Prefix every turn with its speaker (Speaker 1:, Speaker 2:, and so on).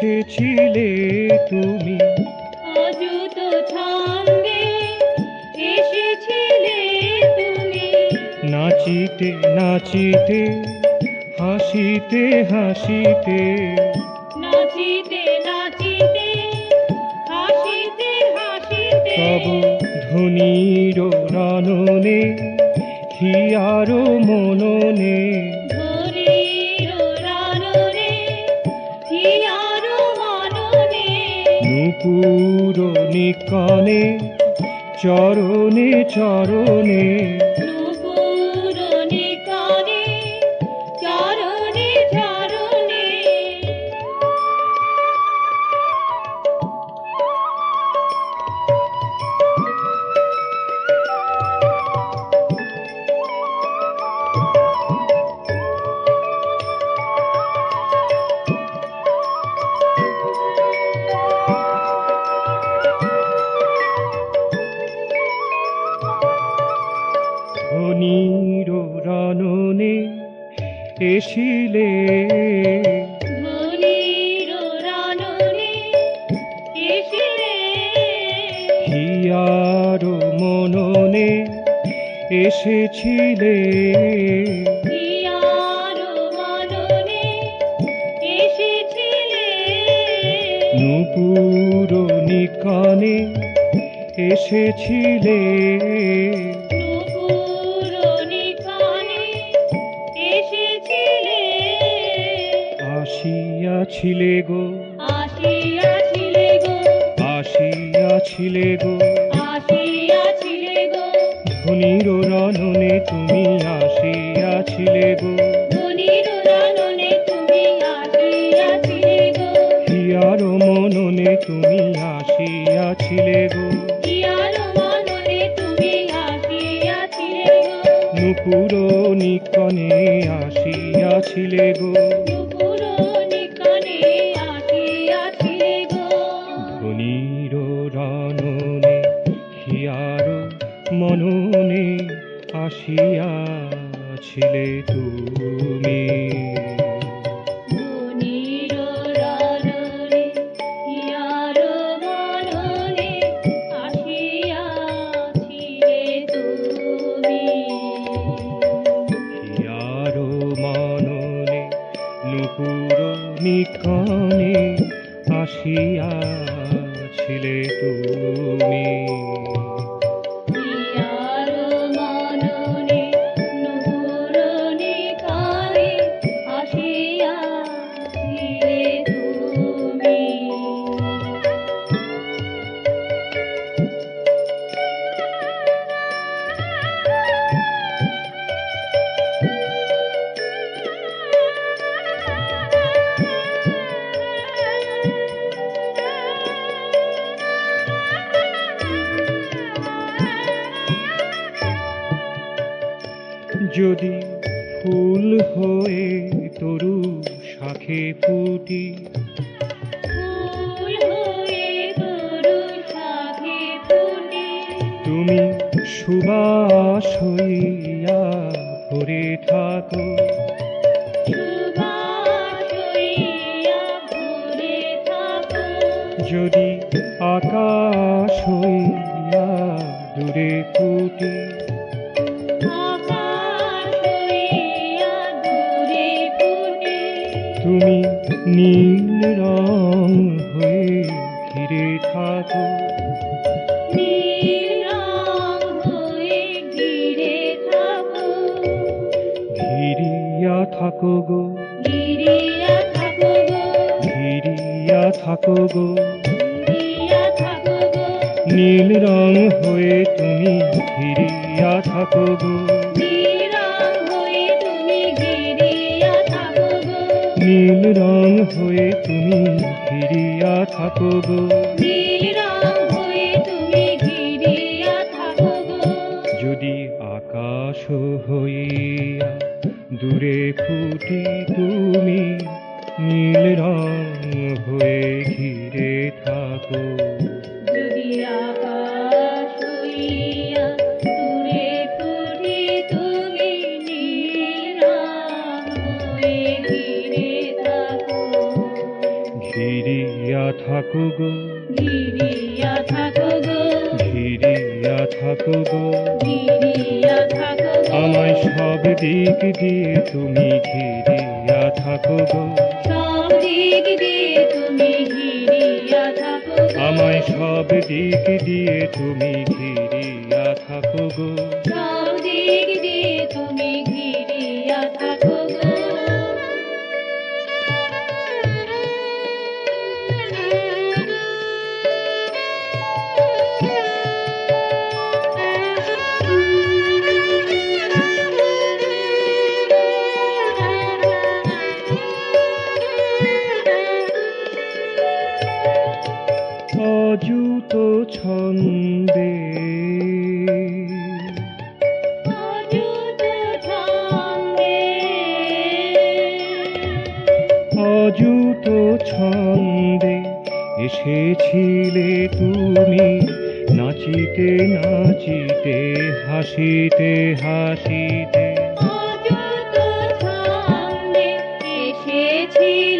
Speaker 1: এসেছিলে তুমি,
Speaker 2: অযুত ছন্দে এসেছিলে তুমি,
Speaker 1: নাচিতে নাচিতে হাসিতে হাসিতে,
Speaker 2: নাচিতে নাচিতে হাসিতে হাসিতে,
Speaker 1: তব ধ্বনির রাননে হিয়ার মননে,
Speaker 2: ধনির রাননে হিয়ার মননে,
Speaker 1: নূপুর নিকনে চরণে চরণে,
Speaker 2: নূপুর নিকনে চরণে চরণে,
Speaker 1: ধ্বনির রাননে এসিলে,
Speaker 2: ধনির রাননে এসিলে,
Speaker 1: হিয়ার মননে এসেছিলে,
Speaker 2: হিয়ার মননে এসেছিলে,
Speaker 1: নূপুর নিকনে এসেছিলে,
Speaker 2: নূপুর নিকনে এসেছিলে,
Speaker 1: আসিয়াছিলে গো,
Speaker 2: আসিয়াছিলে গো,
Speaker 1: আসিয়াছিলে গো,
Speaker 2: আসিয়াছিলে গো,
Speaker 1: ধ্বনির রাননে তুমি আসিয়াছিলে গো,
Speaker 2: ধনির রাননে তুমি আসিয়াছিলে গো,
Speaker 1: হিয়ার মননে তুমি আসিয়াছিলে গো,
Speaker 2: হিয়ার মননে তুমি আসিয়াছিলে গো,
Speaker 1: নূপুর নিকনে আসিয়াছিলে গো,
Speaker 2: নূপুর নিকনে আসিয়াছিলে গো,
Speaker 1: ধ্বনির রাননে হিয়ার মননে আসিয়াছিলে তুমি।
Speaker 2: ধনির রাননে হিয়ার মননে আসিয়াছিলে তুমি,
Speaker 1: হিয়ার মননে নূপুর নিকনে আসিয়াছিলে তুমি।
Speaker 2: হিয়ার মননে নূপুর নিকনে আসিয়াছিলে তুমি।
Speaker 1: যদি ফুল হয়ে তরু শাখে ফুটি,
Speaker 2: ফুল হয়ে তরু শাখে ফুটে,
Speaker 1: তুমি সুবাস হইয়া ভরে থাকো,
Speaker 2: সুবাস হইয়া ভরে থাকো,
Speaker 1: যদি আকাশ হইয়া দূরে ফুটি,
Speaker 2: আকাশ হইয়া দূরে ফুটে,
Speaker 1: তুমি নীল রং হয়ে ঘিরে থাকো,
Speaker 2: নীল রং হয়ে ঘিরে থাকো,
Speaker 1: ঘিরিয়া থাকো গো,
Speaker 2: ঘিরিয়া থাকো গো,
Speaker 1: ঘিরিয়া থাকো গো,
Speaker 2: ঘিরিয়া থাকো গো,
Speaker 1: নীল রং হয়ে তুমি ঘিরিয়া থাকো গো,
Speaker 2: নীল রং হয়ে তুমি ঘিরিয়া থাকো গো,
Speaker 1: নীল রং হয়ে তুমি ঘিরিয়া থাকো গো,
Speaker 2: নীল রং হয়ে তুমি ঘিরিয়া থাকো গো,
Speaker 1: যদি আকাশ হইয়া দূরে ফুটি তুমি নীল রং হয়ে ঘিরে থাকো,
Speaker 2: যদি আকাশ হইয়া দূরে ফুটে তুমি নীল রং হয়ে ঘিরে থাকো,
Speaker 1: ঘিরিয়া থাকো গো,
Speaker 2: ঘিরিয়া থাকো গো,
Speaker 1: ঘিরিয়া থাকো গো,
Speaker 2: ঘিরিয়া থাকো গো,
Speaker 1: আমায় সব দিক দিয়ে তুমি ঘিরিয়া থাকো গো,
Speaker 2: সব দিক দিয়ে তুমি ঘিরিয়া থাকো গো,
Speaker 1: আমায় সব দিক দিয়ে তুমি ঘিরিয়া থাকো গো।
Speaker 2: সব দিক দিয়ে তুমি ঘিরিয়া থাকো গো।
Speaker 1: অযুত ছন্দে,
Speaker 2: অযুত ছন্দে,
Speaker 1: অযুত ছন্দে এসেছিলে তুমি, নাচিতে নাচিতে, হাসিতে হাসিতে,
Speaker 2: অযুত ছন্দে এসেছিলে